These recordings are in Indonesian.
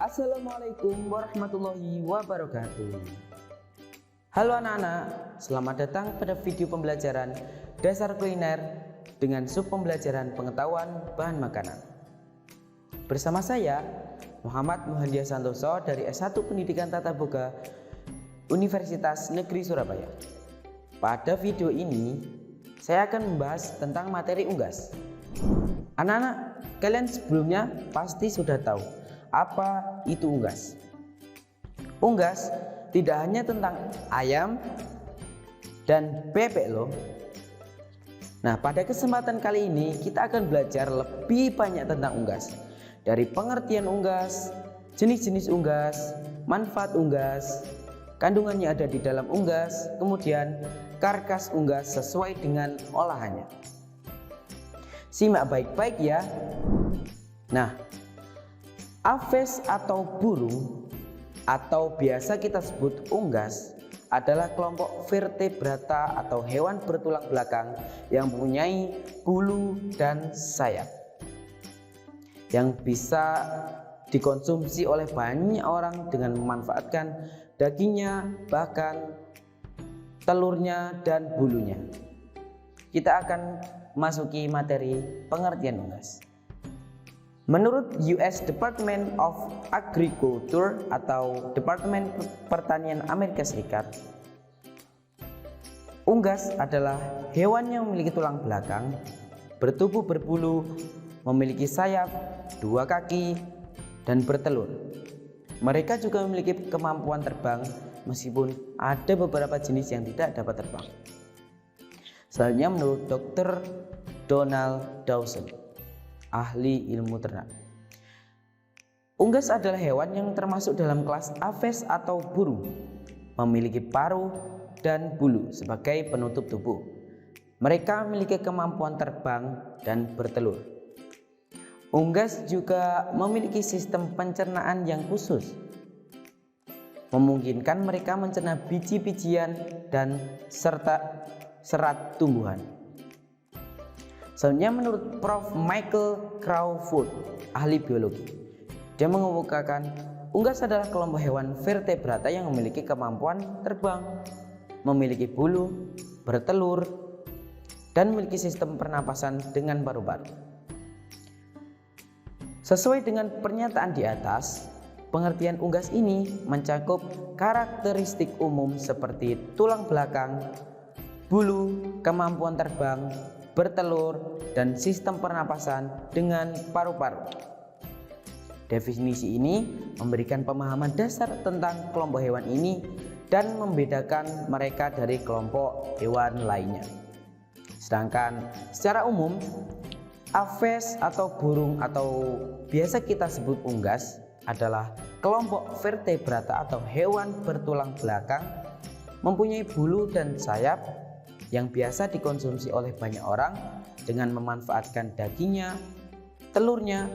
Assalamualaikum warahmatullahi wabarakatuh. Halo anak-anak, selamat datang pada video pembelajaran dasar kuliner dengan sub pembelajaran pengetahuan bahan makanan. Bersama saya Muhammad Muhandia Santoso dari S1 Pendidikan Tata Boga Universitas Negeri Surabaya. Pada video ini saya akan membahas tentang materi unggas. Anak-anak, kalian sebelumnya pasti sudah tahu apa itu unggas. Unggas tidak hanya tentang ayam dan bebek loh. Nah, pada kesempatan kali ini kita akan belajar lebih banyak tentang unggas. Dari pengertian unggas, jenis-jenis unggas, manfaat unggas, kandungannya ada di dalam unggas, kemudian karkas unggas sesuai dengan olahannya. Simak baik-baik ya. Nah, aves atau burung atau biasa kita sebut unggas adalah kelompok vertebrata atau hewan bertulang belakang yang mempunyai bulu dan sayap yang bisa dikonsumsi oleh banyak orang dengan memanfaatkan dagingnya, bahkan telurnya dan bulunya. Kita akan masuki materi pengertian unggas. Menurut US Department of Agriculture atau Departemen Pertanian Amerika Serikat, unggas adalah hewan yang memiliki tulang belakang, bertubuh berbulu, memiliki sayap, 2 kaki, dan bertelur. Mereka juga memiliki kemampuan terbang meskipun ada beberapa jenis yang tidak dapat terbang. Selanjutnya menurut Dr. Donald Dawson, ahli ilmu ternak. Unggas adalah hewan yang termasuk dalam kelas aves atau burung, memiliki paruh dan bulu sebagai penutup tubuh. Mereka memiliki kemampuan terbang dan bertelur. Unggas juga memiliki sistem pencernaan yang khusus, memungkinkan mereka mencerna biji-bijian dan serta serat tumbuhan. Selanjutnya menurut Prof. Michael Crawford, ahli biologi, dia mengemukakan unggas adalah kelompok hewan vertebrata yang memiliki kemampuan terbang, memiliki bulu, bertelur, dan memiliki sistem pernapasan dengan paru-paru. Sesuai dengan pernyataan di atas, pengertian unggas ini mencakup karakteristik umum seperti tulang belakang, bulu, kemampuan terbang, bertelur, dan sistem pernapasan dengan paru-paru. Definisi ini memberikan pemahaman dasar tentang kelompok hewan ini dan membedakan mereka dari kelompok hewan lainnya. Sedangkan secara umum, aves atau burung atau biasa kita sebut unggas adalah kelompok vertebrata atau hewan bertulang belakang, mempunyai bulu dan sayap yang biasa dikonsumsi oleh banyak orang dengan memanfaatkan dagingnya, telurnya,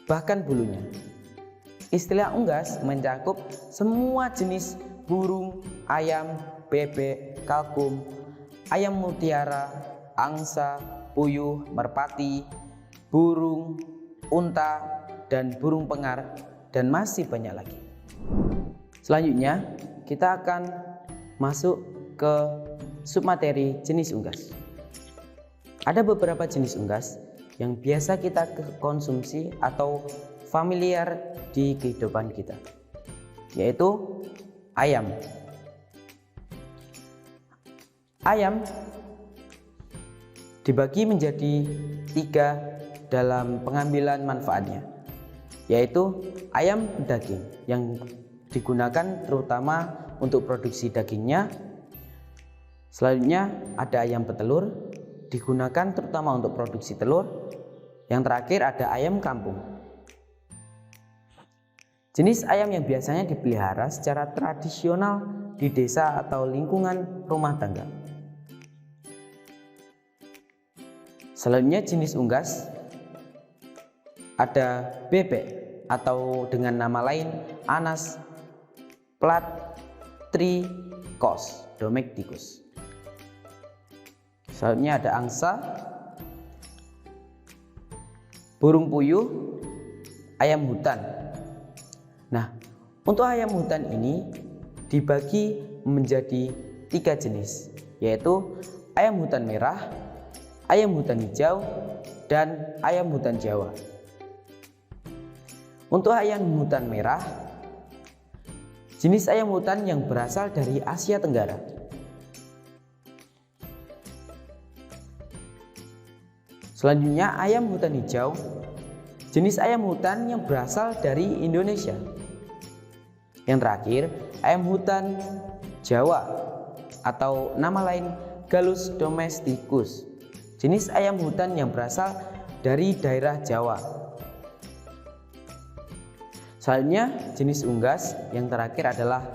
bahkan bulunya. Istilah unggas mencakup semua jenis burung, ayam, bebek, kalkun, ayam mutiara, angsa, puyuh, merpati, burung, unta, dan burung pengar, dan masih banyak lagi. Selanjutnya kita akan masuk ke submateri jenis unggas. Ada beberapa jenis unggas yang biasa kita konsumsi atau familiar di kehidupan kita, yaitu ayam. Ayam dibagi menjadi 3 dalam pengambilan manfaatnya, yaitu ayam daging yang digunakan terutama untuk produksi dagingnya. Selanjutnya ada ayam petelur, digunakan terutama untuk produksi telur. Yang terakhir ada ayam kampung. Jenis ayam yang biasanya dipelihara secara tradisional di desa atau lingkungan rumah tangga. Selanjutnya jenis unggas ada bebek atau dengan nama lain Anas platycos domesticus. Selanjutnya ada angsa, burung puyuh, ayam hutan, Nah, untuk ayam hutan ini dibagi menjadi 3 jenis, yaitu ayam hutan merah, ayam hutan hijau, dan ayam hutan Jawa. Untuk ayam hutan merah, jenis ayam hutan yang berasal dari Asia Tenggara. Selanjutnya ayam hutan hijau, jenis ayam hutan yang berasal dari Indonesia. Yang terakhir, ayam hutan Jawa atau nama lain Gallus domesticus, jenis ayam hutan yang berasal dari daerah Jawa. Selanjutnya jenis unggas yang terakhir adalah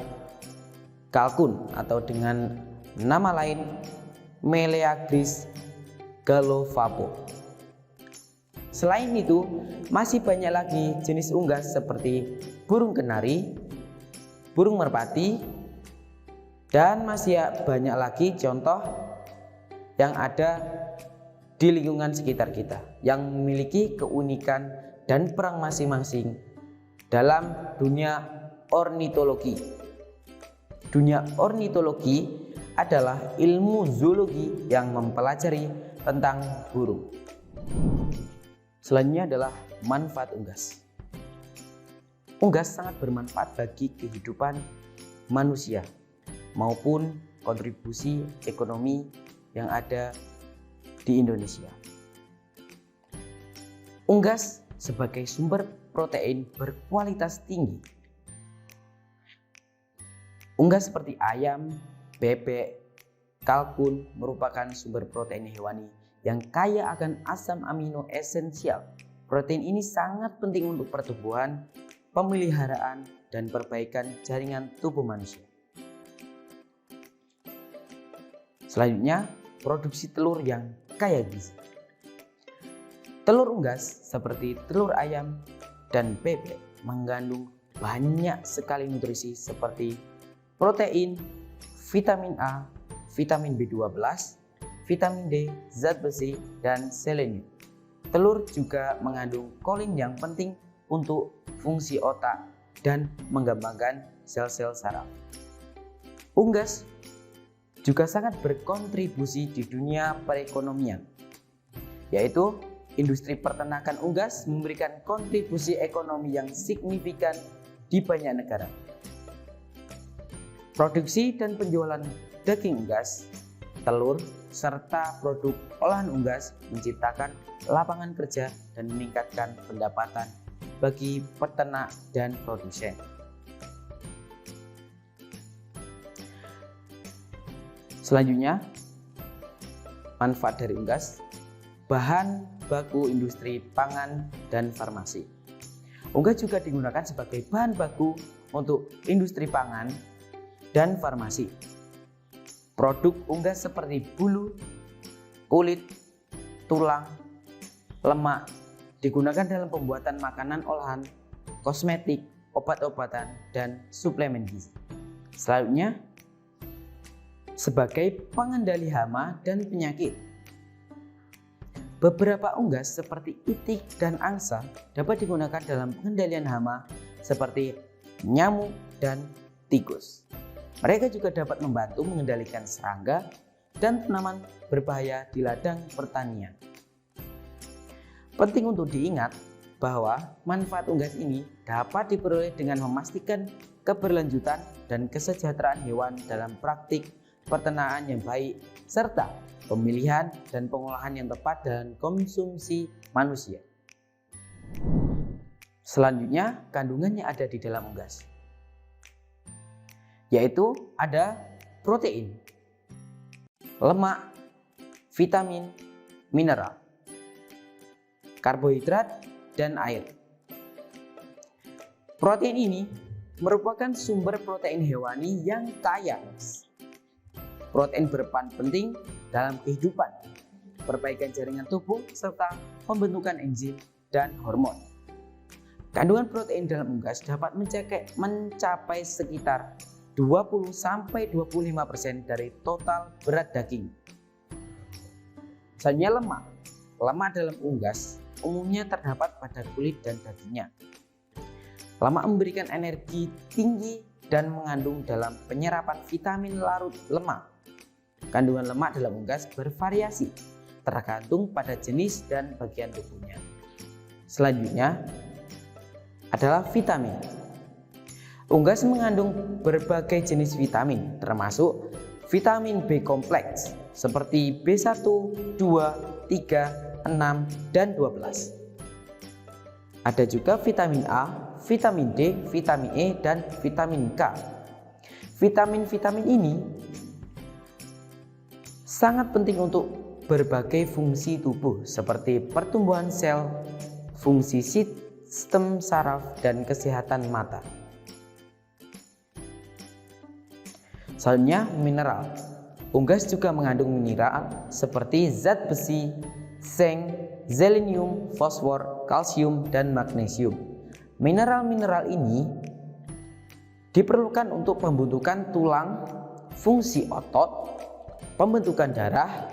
kalkun atau dengan nama lain Meleagris gallovapo. Selain itu, masih banyak lagi jenis unggas seperti burung kenari, burung merpati, dan masih banyak lagi contoh yang ada di lingkungan sekitar kita yang memiliki keunikan dan peran masing-masing dalam dunia ornitologi. Dunia ornitologi adalah ilmu zoologi yang mempelajari tentang burung. Selanjutnya adalah manfaat unggas. Unggas sangat bermanfaat bagi kehidupan manusia maupun kontribusi ekonomi yang ada di Indonesia. Unggas sebagai sumber protein berkualitas tinggi. Unggas seperti ayam, bebek, kalkun merupakan sumber protein hewani yang kaya akan asam amino esensial. Protein ini sangat penting untuk pertumbuhan, pemeliharaan, dan perbaikan jaringan tubuh manusia. Selanjutnya, produksi telur yang kaya gizi. Telur unggas seperti telur ayam dan bebek mengandung banyak sekali nutrisi seperti protein, vitamin A, vitamin B12, vitamin D, zat besi, dan selenium. Telur juga mengandung kolin yang penting untuk fungsi otak dan mengembangkan sel-sel saraf. Unggas juga sangat berkontribusi di dunia perekonomian, yaitu industri peternakan unggas memberikan kontribusi ekonomi yang signifikan di banyak negara. Produksi dan penjualan daging unggas, telur, serta produk olahan unggas menciptakan lapangan kerja dan meningkatkan pendapatan bagi peternak dan produsen. Selanjutnya, manfaat dari unggas, bahan baku industri pangan dan farmasi. Unggas juga digunakan sebagai bahan baku untuk industri pangan dan farmasi. Produk unggas seperti bulu, kulit, tulang, lemak digunakan dalam pembuatan makanan olahan, kosmetik, obat-obatan, dan suplemen gizi. Selanjutnya, sebagai pengendali hama dan penyakit. Beberapa unggas seperti itik dan angsa dapat digunakan dalam pengendalian hama seperti nyamuk dan tikus. Mereka juga dapat membantu mengendalikan serangga dan tanaman berbahaya di ladang pertanian. Penting untuk diingat bahwa manfaat unggas ini dapat diperoleh dengan memastikan keberlanjutan dan kesejahteraan hewan dalam praktik peternakan yang baik, serta pemilihan dan pengolahan yang tepat dalam konsumsi manusia. Selanjutnya, kandungannya ada di dalam unggas, yaitu ada protein, lemak, vitamin, mineral, karbohidrat, dan air. Protein ini merupakan sumber protein hewani yang kaya. Protein berperan penting dalam kehidupan, perbaikan jaringan tubuh, serta pembentukan enzim dan hormon. Kandungan protein dalam unggas dapat mencapai sekitar 20-25% dari total berat daging. Selanjutnya lemak. Lemak dalam unggas umumnya terdapat pada kulit dan dagingnya. Lemak memberikan energi tinggi dan mengandung dalam penyerapan vitamin larut lemak. Kandungan lemak dalam unggas bervariasi, tergantung pada jenis dan bagian tubuhnya. Selanjutnya adalah vitamin. Unggas mengandung berbagai jenis vitamin, termasuk vitamin B kompleks seperti B1, 2, 3, 6, dan 12. Ada juga vitamin A, vitamin D, vitamin E, dan vitamin K. Vitamin-vitamin ini sangat penting untuk berbagai fungsi tubuh seperti pertumbuhan sel, fungsi sistem saraf, dan kesehatan mata. Selanjutnya, mineral. Unggas juga mengandung mineral seperti zat besi, zinc, selenium, fosfor, kalsium, dan magnesium. Mineral-mineral ini diperlukan untuk pembentukan tulang, fungsi otot, pembentukan darah,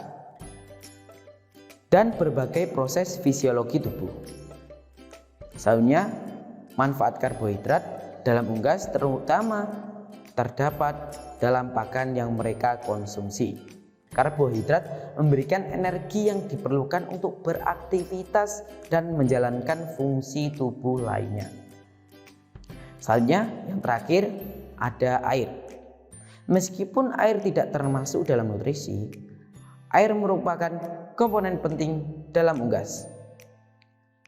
dan berbagai proses fisiologi tubuh. Selanjutnya, manfaat karbohidrat dalam unggas terutama terdapat dalam pakan yang mereka konsumsi. Karbohidrat memberikan energi yang diperlukan untuk beraktivitas dan menjalankan fungsi tubuh lainnya. Selanjutnya, yang terakhir ada air. Meskipun air tidak termasuk dalam nutrisi, air merupakan komponen penting dalam unggas.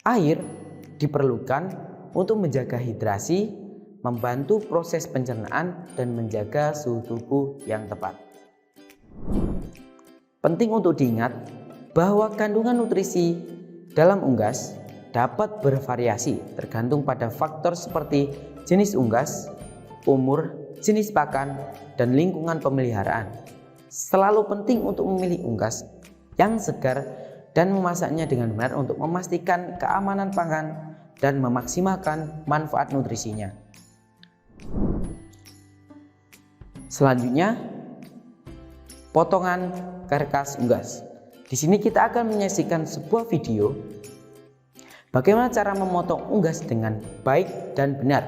Air diperlukan untuk menjaga hidrasi, membantu proses pencernaan, dan menjaga suhu tubuh yang tepat. Penting untuk diingat bahwa kandungan nutrisi dalam unggas dapat bervariasi tergantung pada faktor seperti jenis unggas, umur, jenis pakan, dan lingkungan pemeliharaan. Selalu penting untuk memilih unggas yang segar dan memasaknya dengan benar untuk memastikan keamanan pangan dan memaksimalkan manfaat nutrisinya. Selanjutnya, potongan karkas unggas. Di sini kita akan menyaksikan sebuah video bagaimana cara memotong unggas dengan baik dan benar.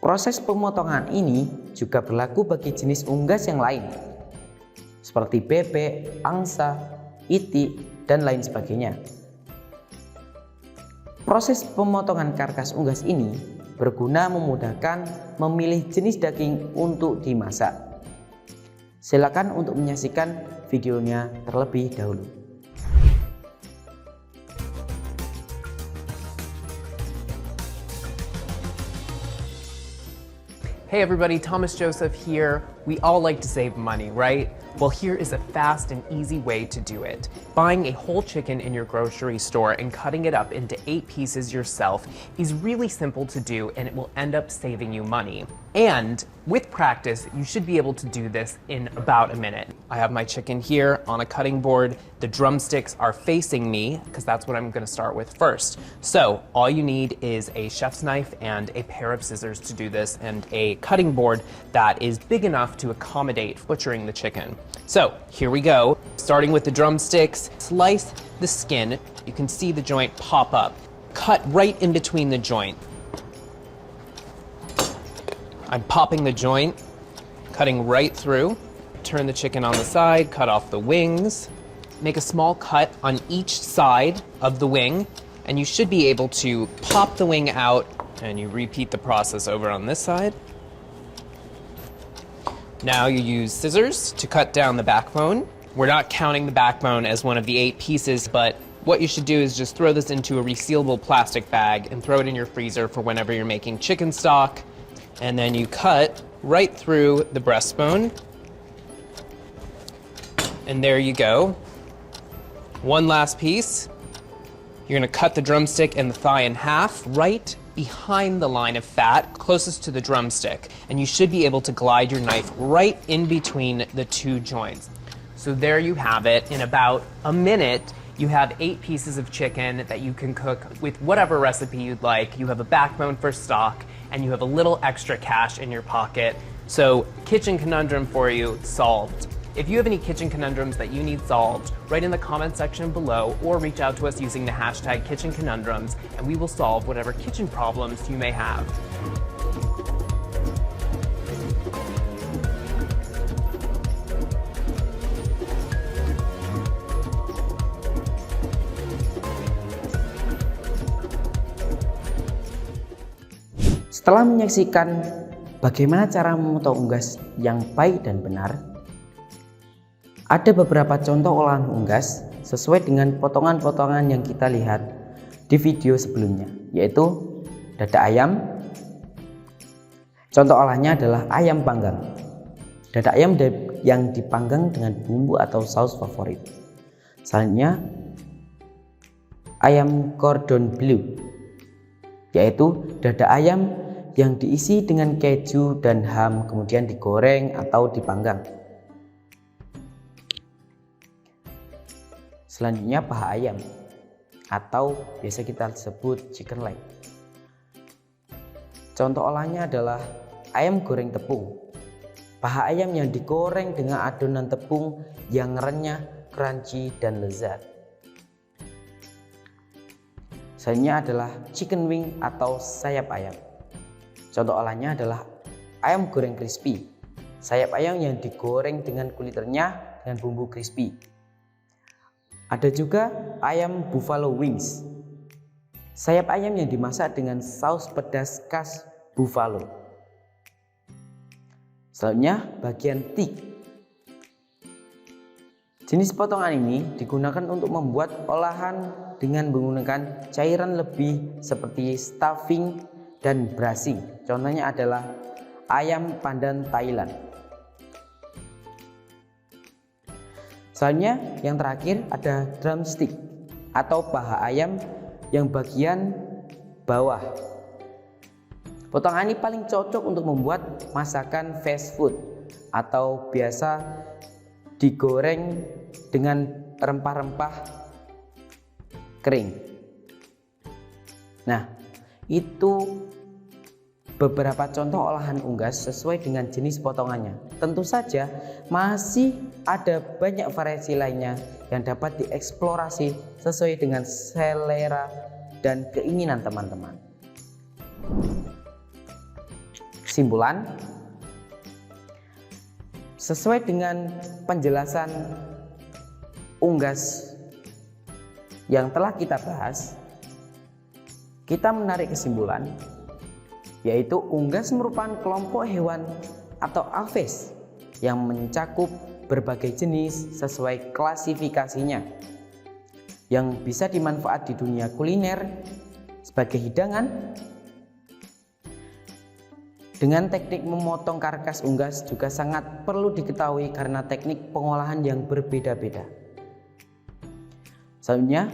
Proses pemotongan ini juga berlaku bagi jenis unggas yang lain, seperti bebek, angsa, itik, dan lain sebagainya. Proses pemotongan karkas unggas ini berguna memudahkan memilih jenis daging untuk dimasak. Silakan untuk menyaksikan videonya terlebih dahulu. Hey everybody, Thomas Joseph here. We all like to save money, right? Well, here is a fast and easy way to do it. Buying a whole chicken in your grocery store and cutting it up into 8 pieces yourself is really simple to do, and it will end up saving you money. And with practice, you should be able to do this in about a minute. I have my chicken here on a cutting board. The drumsticks are facing me because that's what I'm going to start with first. So all you need is a chef's knife and a pair of scissors to do this, and a cutting board that is big enough to accommodate butchering the chicken. So here we go. Starting with the drumsticks, slice the skin. You can see the joint pop up. Cut right in between the joint. I'm popping the joint, cutting right through. Turn the chicken on the side, cut off the wings. Make a small cut on each side of the wing, and you should be able to pop the wing out, and you repeat the process over on this side. Now you use scissors to cut down the backbone. We're not counting the backbone as one of the 8 pieces, but what you should do is just throw this into a resealable plastic bag and throw it in your freezer for whenever you're making chicken stock. And then you cut right through the breastbone. And there you go. One last piece. You're gonna cut the drumstick and the thigh in half right behind the line of fat closest to the drumstick. And you should be able to glide your knife right in between the 2 joints. So there you have it. In about a minute, you have 8 pieces of chicken that you can cook with whatever recipe you'd like. You have a backbone for stock, and you have a little extra cash in your pocket. So kitchen conundrum for you solved. If you have any kitchen conundrums that you need solved, write in the comment section below or reach out to us using the hashtag #KitchenConundrums, and we will solve whatever kitchen problems you may have. Setelah menyaksikan bagaimana cara memotong unggas yang baik dan benar, ada beberapa contoh olahan unggas sesuai dengan potongan-potongan yang kita lihat di video sebelumnya, yaitu dada ayam. Contoh olahannya adalah ayam panggang. Dada ayam yang dipanggang dengan bumbu atau saus favorit. Selanjutnya ayam cordon bleu, yaitu dada ayam yang diisi dengan keju dan ham kemudian digoreng atau dipanggang. Selanjutnya paha ayam atau biasa kita sebut chicken leg. Contoh olahannya adalah ayam goreng tepung. Paha ayam yang digoreng dengan adonan tepung yang renyah, crunchy dan lezat. Selanjutnya adalah chicken wing atau sayap ayam. Contoh olahannya adalah ayam goreng crispy. Sayap ayam yang digoreng dengan kulit renyah dengan bumbu crispy. Ada juga ayam buffalo wings. Sayap ayam yang dimasak dengan saus pedas khas buffalo. Selanjutnya bagian thick. Jenis potongan ini digunakan untuk membuat olahan dengan menggunakan cairan lebih seperti stuffing dan brushing. Contohnya adalah ayam pandan Thailand. Selanjutnya yang terakhir ada drumstick atau paha ayam yang bagian bawah. Potongan ini paling cocok untuk membuat masakan fast food atau biasa digoreng dengan rempah-rempah kering. Nah, itu beberapa contoh olahan unggas sesuai dengan jenis potongannya. Tentu saja masih ada banyak variasi lainnya yang dapat dieksplorasi sesuai dengan selera dan keinginan teman-teman. Kesimpulan, sesuai dengan penjelasan unggas yang telah kita bahas, kita menarik kesimpulan yaitu unggas merupakan kelompok hewan atau aves yang mencakup berbagai jenis sesuai klasifikasinya yang bisa dimanfaat di dunia kuliner sebagai hidangan. Dengan teknik memotong karkas unggas juga sangat perlu diketahui karena teknik pengolahan yang berbeda-beda. Selanjutnya,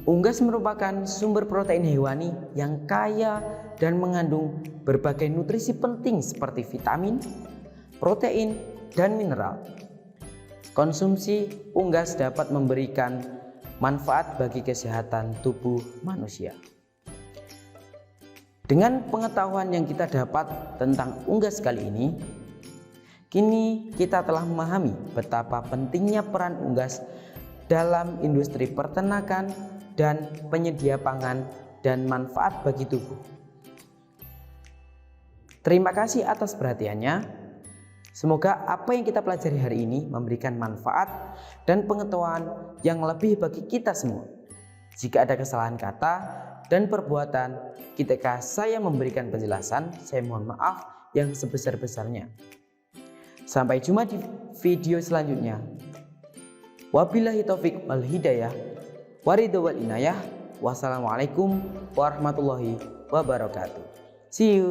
unggas merupakan sumber protein hewani yang kaya dan mengandung berbagai nutrisi penting seperti vitamin, protein, dan mineral. Konsumsi unggas dapat memberikan manfaat bagi kesehatan tubuh manusia. Dengan pengetahuan yang kita dapat tentang unggas kali ini, kini kita telah memahami betapa pentingnya peran unggas dalam industri peternakan dan penyedia pangan dan manfaat bagi tubuh. Terima kasih atas perhatiannya. Semoga apa yang kita pelajari hari ini memberikan manfaat dan pengetahuan yang lebih bagi kita semua. Jika ada kesalahan kata dan perbuatan ketika saya memberikan penjelasan, saya mohon maaf yang sebesar-besarnya. Sampai jumpa di video selanjutnya. Wabillahi taufik wal hidayah. Waridho wal inayah. Wassalamualaikum warahmatullahi wabarakatuh. See you.